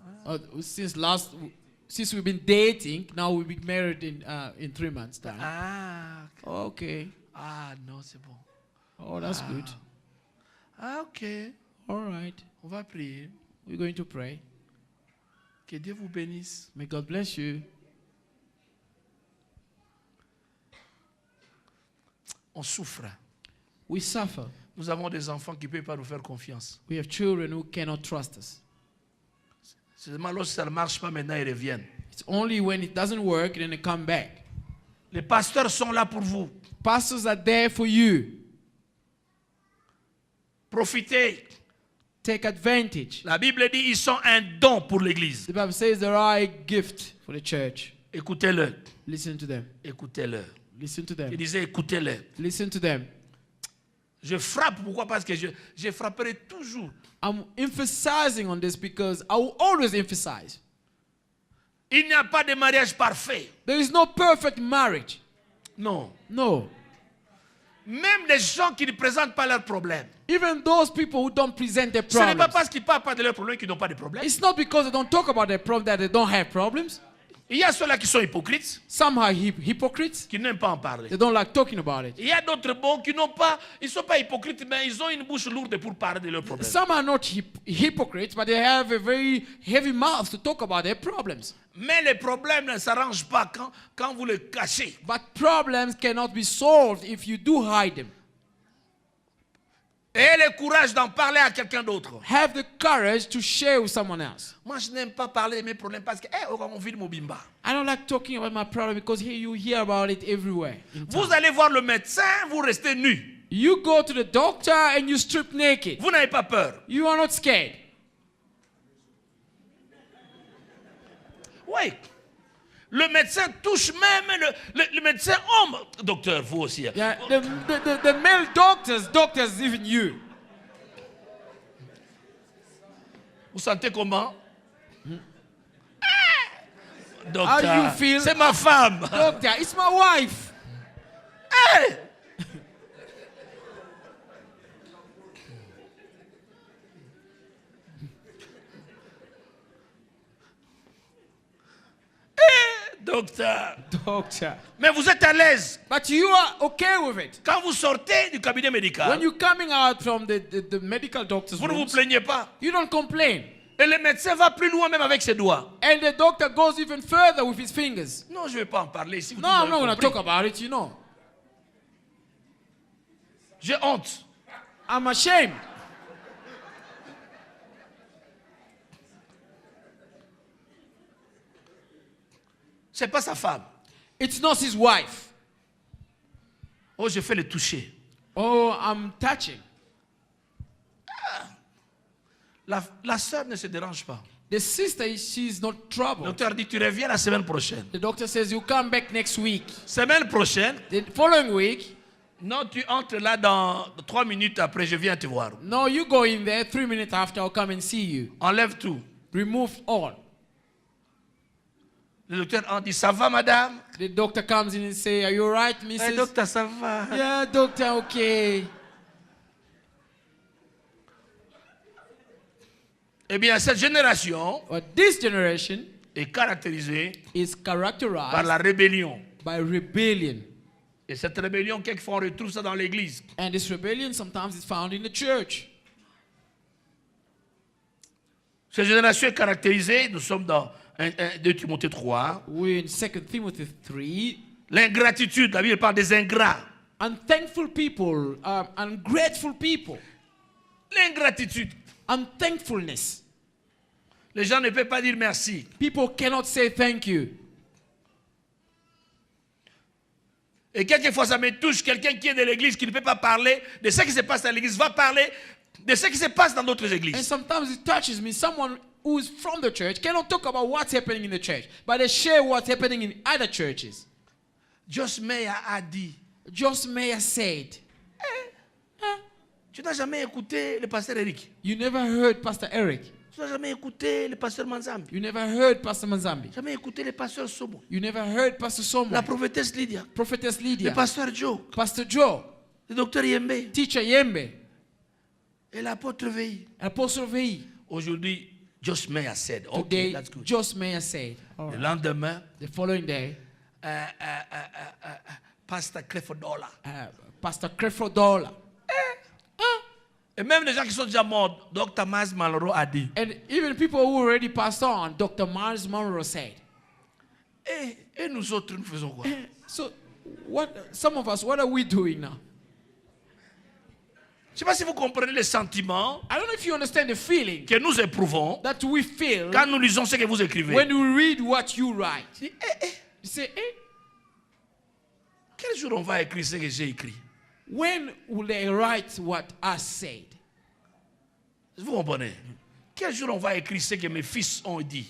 Since we've been dating, now we'll be married in 3 months' time. Ah, Okay. ah non, c'est bon. Oh, that's good. Ah, ok. All right. On va prier. We're going to pray. Que Dieu vous bénisse. May God bless you. On souffre. We suffer. Nous avons des enfants qui ne peuvent pas nous faire confiance. We have children who cannot trust us. Seulement lorsque ça ne marche pas, maintenant ils reviennent. It's only when it doesn't work then they come back. Les pasteurs sont là pour vous. Pastors are there for you. Profitez. Take advantage. La Bible dit ils sont un don pour l'Église. The Bible says they are a gift for the church. Écoutez-le. Listen to them. Écoutez-le. Listen to Il them. disait écoutez-le. Listen to them. Je frappe, pourquoi? Parce que je frapperai toujours. I'm emphasizing on this because I will always emphasize. Il n'y a pas de mariage parfait. There is no perfect marriage. Non. No. Même les gens qui ne présentent pas leurs problèmes. Even those people who don't present their Ce n'est pas problems. parce qu'ils ne parlent pas de leurs problèmes qu'ils n'ont pas de problèmes. It's not because they don't talk about their problem that they don't have problems. Il y a ceux-là qui sont hypocrites, Some are hypocrites. qui n'aiment pas en parler. They don't like talking about it. Il y a d'autres bons qui n'ont pas, ils ne sont pas hypocrites, mais ils ont une bouche lourde pour parler de leurs problèmes. Some are not hypocrites, but they have a very heavy mouth to talk about their problems. Mais les problèmes ne s'arrangent pas quand vous les cachez. But problems cannot be solved if you do hide them. Ayez le courage d'en parler à quelqu'un d'autre. Have the courage to share with someone else. Moi, je n'aime pas parler de mes problèmes parce que, on vit de Mobimba. I don't like talking about my problem because here you hear about it everywhere. in town. Vous allez voir le médecin, vous restez nu. You go to the doctor and you strip naked. Vous n'avez pas peur. You are not scared. Oui. Le médecin touche même le médecin homme. Docteur, vous aussi. Yeah, the male doctors even you. Vous sentez comment? How do you Docteur, feel? c'est ma femme. Doctor, it's my wife. Hey! Docteur. Doctor. Mais vous êtes à l'aise. But you are okay with it. Quand vous sortez du cabinet médical, When you're coming out from the medical doctor's vous ne vous rooms, plaignez pas. you don't complain. Et le médecin va plus loin même avec ses doigts. And the doctor goes even further with his fingers. Non, je ne vais pas en parler ici. Vous No, avez I'm not going to compris. talk about it, you know. J'ai honte. I'm ashamed. C'est pas sa femme. It's not his wife. Oh, je fais le toucher. Oh, I'm touching. La sœur ne se dérange pas. The sister, she's not Le troubled. docteur dit, tu reviens la semaine prochaine. The doctor says, you come back next week. Semaine prochaine, The following week, non, tu entres là dans 3 minutes après, je viens te voir. no, you go in there 3 minutes after, I'll come and see you. Enlève tout. Remove all. Le docteur en dit, ça va madame? The doctor comes in and say, are you all right, Eh, Mrs.? docteur, ça va. Yeah, doctor, okay. Eh bien, cette génération But this generation est caractérisée is par characterized la rébellion. by rebellion. Et cette rébellion, quelquefois, on retrouve ça dans l'église. And this rebellion sometimes is found in the church. Cette génération est caractérisée, nous sommes dans 2 Timothée 3, We're in 2 Timothy 3. L'ingratitude, la Bible parle des ingrats. Unthankful people, ungrateful people, L'ingratitude. unthankfulness. Les gens ne peuvent pas dire merci. People cannot say thank you. Et quelquefois, ça me touche. Quelqu'un qui est de l'église, qui ne peut pas parler de ce qui se passe dans l'église, va parler de ce qui se passe dans d'autres And églises. sometimes it touches me. Someone who is from the church cannot talk about what's happening in the church, but they share what's happening in other churches. Joss Meyer a dit, Joss Meyer said, tu n'as jamais écouté le pasteur Eric. you never heard Pastor Eric. Tu n'as jamais écouté le pasteur Manzambi. You never heard Pastor Manzambi. Jamais écouté le pasteur Somo. You never heard Pastor Somo, La prophétesse Lydia. Prophetess Le Lydia, pasteur Joe. Pastor Joe, Le docteur Yembe. Teacher Yembe, Et l'apôtre Veil. Apostle Vei. Aujourd'hui, Joss Meyer said, okay, Today, that's good. Joss Meyer said, all Le right. lendemain, The following day, pasteur Clifford Dollar. Pastor Creflo Dollar. Et même les gens qui sont déjà morts, Dr. Miles Monroe a dit, And even people who already passed on, Dr. Miles Monroe said. et nous autres, nous faisons quoi? So, some of us, what are we doing now? Je ne sais pas si vous comprenez les sentiments I don't know if you understand the feeling que nous éprouvons that we feel quand nous lisons ce que vous écrivez. when we read what you write. Je dis, You say, quel jour on va écrire ce que j'ai écrit? when will they write what I said? Vous comprenez? Quel jour on va écrire ce que mes fils ont dit?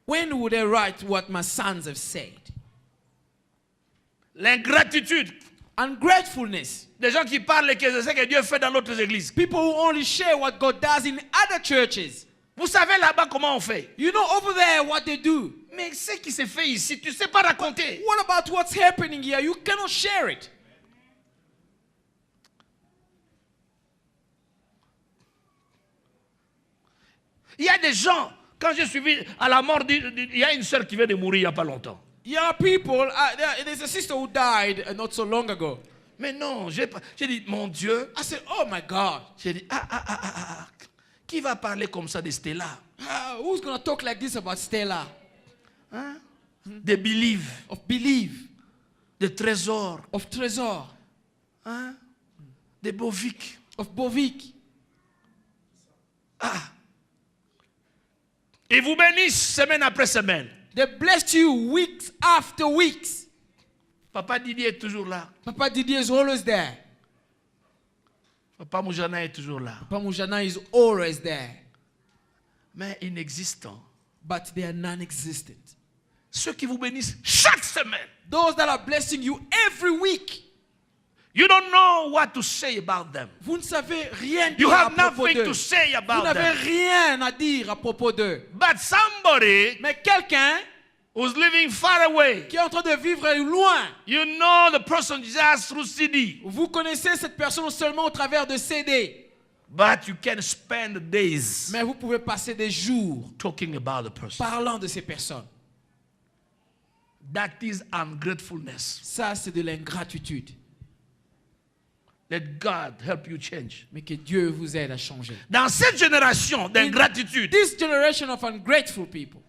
When will they write what my sons have said? L'ingratitude. Ungratefulness. Des gens qui parlent que c'est ce que Dieu fait dans d'autres églises. People who only share what God does in other churches. Vous savez là-bas comment on fait? You know over there what they do. Mais ce qui se fait ici, tu ne sais pas raconter. What about what's happening here? You cannot share it. Il y a des gens, quand j'ai suivi à la mort, il y a une sœur qui vient de mourir il n'y a pas longtemps. There are people, there's a sister who died not so long ago. Mais non, j'ai dit, mon Dieu, I said, oh my God, j'ai dit, qui va parler comme ça de Stella? who's going to talk like this about Stella? Hein? De Believe, Of Believe, de Trésor, of Trésor, hein? De Bovic. of Bovic. Ils vous bénissent semaine après semaine. They blessed you weeks after weeks. Papa Didier est toujours là. Papa Didier is always there. Papa Moujana est toujours là. Papa Mujana is always there. Mais inexistant. But they are non-existent. Ceux qui vous bénissent chaque semaine. Those that are blessing you every week. You don't know what to say about them. Vous ne savez rien You dire à have propos nothing d'eux. to say Vous about n'avez them. rien à dire à propos d'eux. But somebody Mais quelqu'un who's living far away, qui est en train de vivre loin, you know the person just through CD. vous connaissez cette personne seulement au travers de CD. But you can spend days Mais vous pouvez passer des jours talking about the person. parlant de ces personnes. That is ungratefulness. Ça, c'est de l'ingratitude. Let God help you change. Mais que Dieu vous aide à changer. Dans cette génération d'ingratitude, This generation of ungrateful people,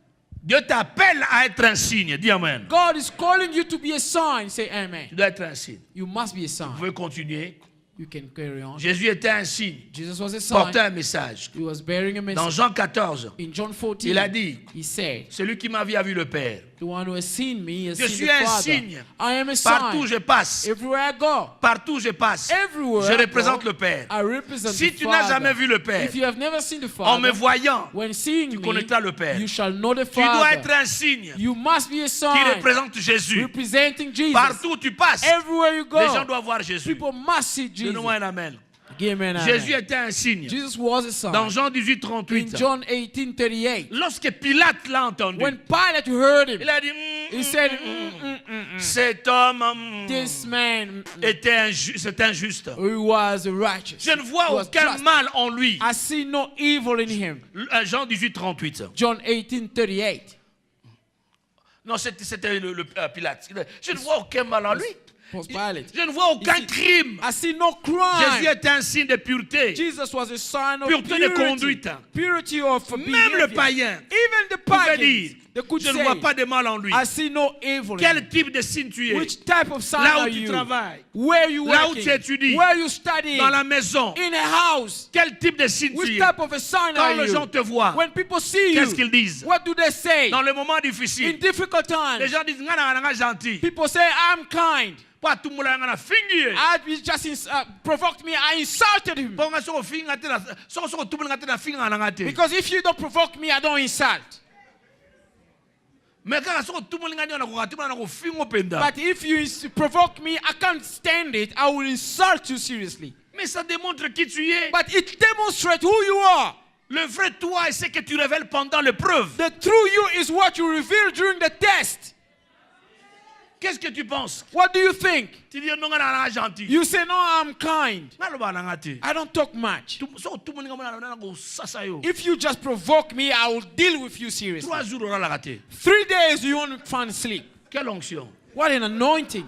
Dieu t'appelle à être un signe. Dis Amen. God is calling you to be a sign. Say amen. Tu dois être un signe. You must be a Vous sign. pouvez continuer. You can carry on. Jésus était un signe. Jesus was a Portait sign. un message. He was bearing a Dans message. Jean 14, In John 14, il a dit, he said, celui qui m'a vu a vu le Père. the one who has seen me has Je seen suis the un Father. signe. I am a Partout sign. je passe. Everywhere I go. Partout je passe. Everywhere Je I représente go, le Père. I represent Si the tu n'as Father. jamais vu le Père, If you have never seen the en me Father, voyant, when seeing tu me, connaîtras le Père. you shall know the Tu dois être Father. un signe You must be a qui sign représente Jésus. representing Jesus. Partout où tu passes, Everywhere you les gens go, doivent voir Jésus. people must see Jesus. Donne-moi un amen. Give me an amen. Jésus était un signe. Jesus was a sign. Dans Jean 18, In 38, John 18:38, lorsque Pilate l'a entendu, when Pilate heard him, il a dit, he said, cet homme this man c'est injuste. he was righteous. Je ne vois He was aucun just. mal en lui. I see no evil in him. Jean 18, 38. John 18:38. Non, c'était Pilate. Je ne vois aucun mal en lui. Was Pilate. Je ne vois aucun crime. I see no Jésus crime. est un signe de pureté. Jesus was a sign of Pureté de purity. conduite. Purity of Même behavior. le païen, Even the pouvaient pagans, dire, they could je ne say, vois pas de mal en lui. I see no evil in Quel him. type de signe tu es? Which type of sign Là où are tu you? travailles, Where you là où working? tu étudies, Where you studying? dans la maison, In a house. quel type de signe Which tu es? type of a sign Quand are les you? gens te voient, When people see qu'est-ce you, qu'ils disent? what do they say? Dans le moment In difficile, difficult les times, gens disent nga na gentil. people say, I'm kind. Pas tout le monde nga na fingi. He just provoked me. I insulted him. Bon nga so finga te na so tout le monde nga te na finga na ngate. Because if you don't provoke me, I don't insult. Mais quand so tout le monde nga na ko tout le monde na ko fingo penda. But if you provoke me, I can't stand it. I will insult you seriously. Mais ça démontre qui tu es. But it demonstrates who you are. Le vrai toi est ce que tu révèles pendant l'épreuve. The true you is what you reveal during the test. Qu'est-ce que tu penses? What do you think? Tu dis non nga na gentil. You say, no, I'm kind. Nga lo ba na ngate. I don't talk much. So tout le monde nga na ko sasa yo. If you just provoke me, I will deal with you seriously. 3 jours on la raté. 3 days you won't find sleep. Quelle onction. What an anointing.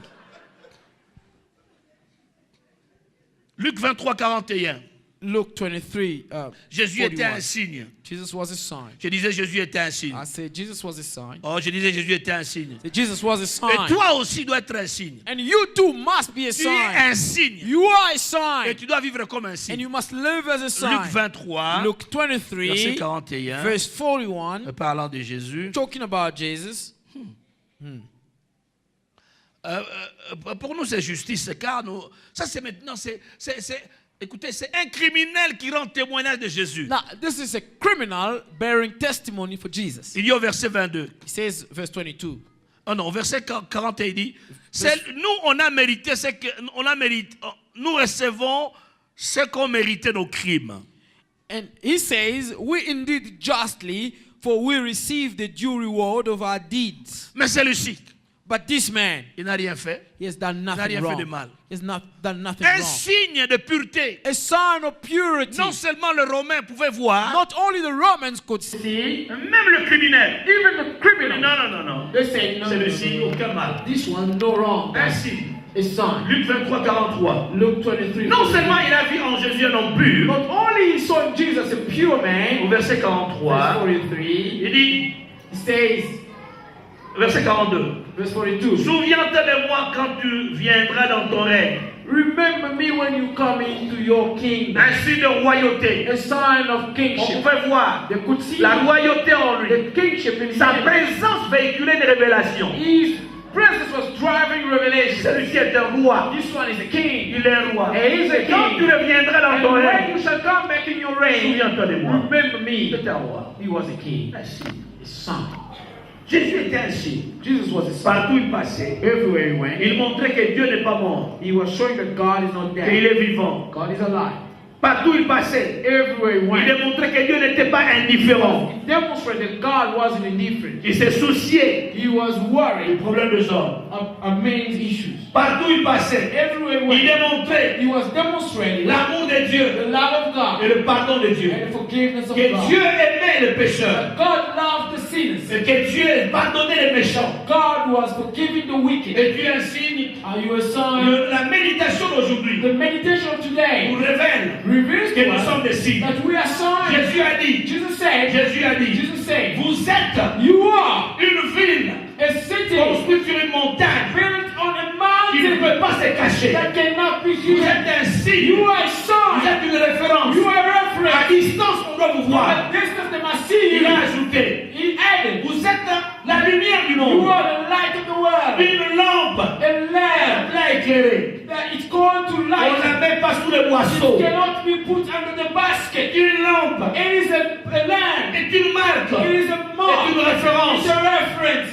Luc 23:41. Luke 23. Jésus était 41. un signe. Jesus was a sign. Je disais Jésus était un signe. I said Jesus was a sign. Oh, je disais Jésus était un signe. Jesus was a Et sign. toi aussi dois être un signe. And you too must be a Tu es sign. un signe. You are a Et sign. tu dois vivre comme un And signe. you must live as a Luc sign. 23, Luke verset 23, 41, verse 41, parlant de Jésus. talking about Jesus. Pour nous, c'est justice, car nous, ça c'est maintenant, écoutez, c'est un criminel qui rend témoignage de Jésus. Now, this is a criminal bearing testimony for Jesus. Il dit au verset 22. He says, verse 22. Oh non, au verset 41, il dit, nous, on a mérité nous recevons ce qu'on méritait nos crimes. And he says, we indeed justly, for we receive the due reward of our deeds. Mais celui-ci, But this man, il n'a rien fait. he has done nothing rien fait de wrong. mal. He has not done nothing Un wrong. signe de pureté. A sign of purity. Non seulement le Romain pouvait voir, Not only the Romans could see, même le criminel. even the criminal. Non. They say, no, Celui-ci, aucun mal. this one, no wrong. Un signe. A sign. Luc 23, 43. Luke 23. Non seulement il a vu en Jésus un homme pur, Not only he saw in Jesus a pure man, au verset 43, 43, il dit, he says, verset 42, verse 42, souviens-toi de moi quand tu viendras dans ton règne. remember me when you come into your kingdom. Un signe de royauté. A sign of On kingship. pouvait voir They could see la royauté en the lui. kingship in Sa him. présence véhiculait des révélations. His presence was driving revelation. Celui-ci est un roi. This one is a king. Il est un roi. And he's a Et quand king. tu reviendras dans And ton when règne, you shall come back in your reign, souviens-toi de moi. remember me. C'est un roi. He was a king. Un signe. A son. Jésus était un signe. Jesus was a son. Partout il passait. Everywhere he went, Il montrait que Dieu n'est pas mort, he was showing that God is not qu'il dead. est vivant. God is alive. Partout il passait, Everywhere he il went, démontrait que Dieu n'était pas indifférent. he demonstrated that God wasn't indifferent. Il se souciait He was des worried problèmes des hommes. of men's issues. Partout il passait, Everywhere he il went, démontrait he was demonstrating l'amour de the Dieu love of et God le pardon de Dieu. and the forgiveness of Que God. Dieu aimait les pécheurs God loved the sinners. et que Dieu pardonnait les méchants. God was forgiving the wicked. Et Dieu un signe. Are you a sign? La méditation d'aujourd'hui The meditation of nous today révèle reveals que to nous us sommes des signes. that we are signs. Jésus a dit, Jesus said, vous êtes you are une ville a city construite sur une montagne built on a qui ne mountain peut pas se cacher. that cannot be Vous hidden. êtes un signe. You are a Vous sign. êtes une référence. You are a À reference. distance, on doit vous voir. At distance they must see Il you. a ajouté, He added, vous êtes la lumière du you monde. are the light of the world. Une lampe A lamp l'a éclairée. that is called to On ne light. la met pas sous les boisseaux. It cannot be put under the basket. Une lampe It is a lamp. est une marque, It is a est mark. une référence. It's a reference.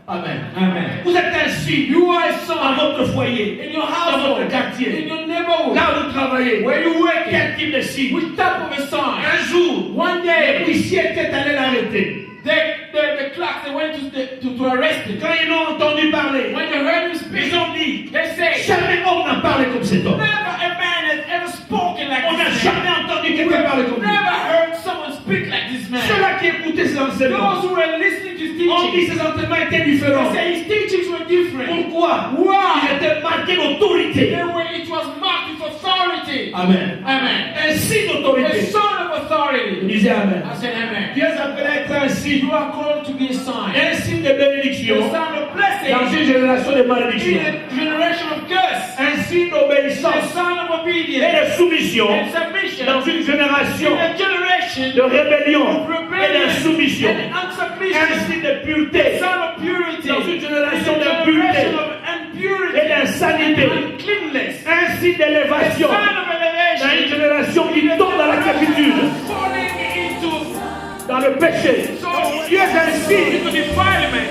Amen. Amen. Vous êtes un signe You are a dans sign votre foyer, in your dans household, votre quartier, in your neighborhood, là où vous travaillez. where you work. Quel type de signe? Which type of a sign? Un jour, One les day, policiers étaient allés l'arrêter. the clerks, they went to arrest him. Quand ils l'ont entendu parler, When they heard him speak, ils ont dit, they say, jamais homme n'a parlé comme cet homme. never a man has ever spoken like On n'a this man. jamais entendu quelqu'un parler comme lui. Never heard someone speak like this man. Ceux-là qui écoutaient ses enseignements Those who were listening to his ont dit teachings, ses enseignements étaient différents. they say his teachings were different. Pourquoi? Why? Il était marqué d'autorité. It was marked with authority. Amen. Amen. Un signe A d'autorité. son of authority. Ils disait Amen. I said amen. Tu es appelé à être un signe. You are called to be a sign. Un signe de bénédiction The sign of dans blessing une génération de in malédiction. a generation of curse. Un signe The d'obéissance sign of et obedience de soumission and submission dans une génération in a generation de rébellion of et rebellion d'insoumission. and Un unsubmission. signe de pureté The sign of purity dans une in génération a d'impureté generation of impurity et d'insanité. and uncleanness. Un signe The d'élévation sign of dans une elevation génération qui tombe dans la servitude, falling into dans le péché. Tu es un signe. defilement.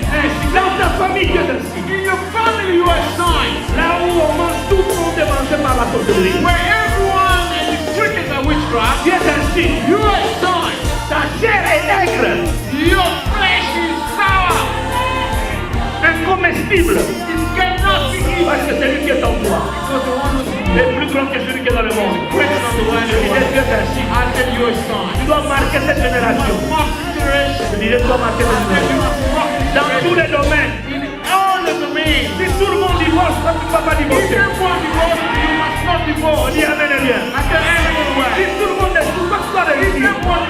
Dans ta famille, tu es un signe. In your family, you are a sign. Là où on mange, tout le monde est mangé par la sorcellerie. Where everyone is drinking by witchcraft, Tu es un signe. you are a sign. Ta chair est aigre, Your flesh is sour. incomestible, It cannot be eaten. parce que celui qui est en toi Because the one who's est plus grand que celui qui est dans le monde. greater than the one Je who disais, tu es un signe. I said you are a sign. Tu dois marquer cette génération. Mark this generation. Je disais, tu dois marquer cette I said you génération. must rock this Dans tous generation. les domaines. In all the domains. Si tout le monde divorce, toi tu ne vas pas If divorcer. everyone divorces, you must not On divorce. dit amen et bien. I said amen as well. Si tout le monde est sous toi, tu dois If réussir. everyone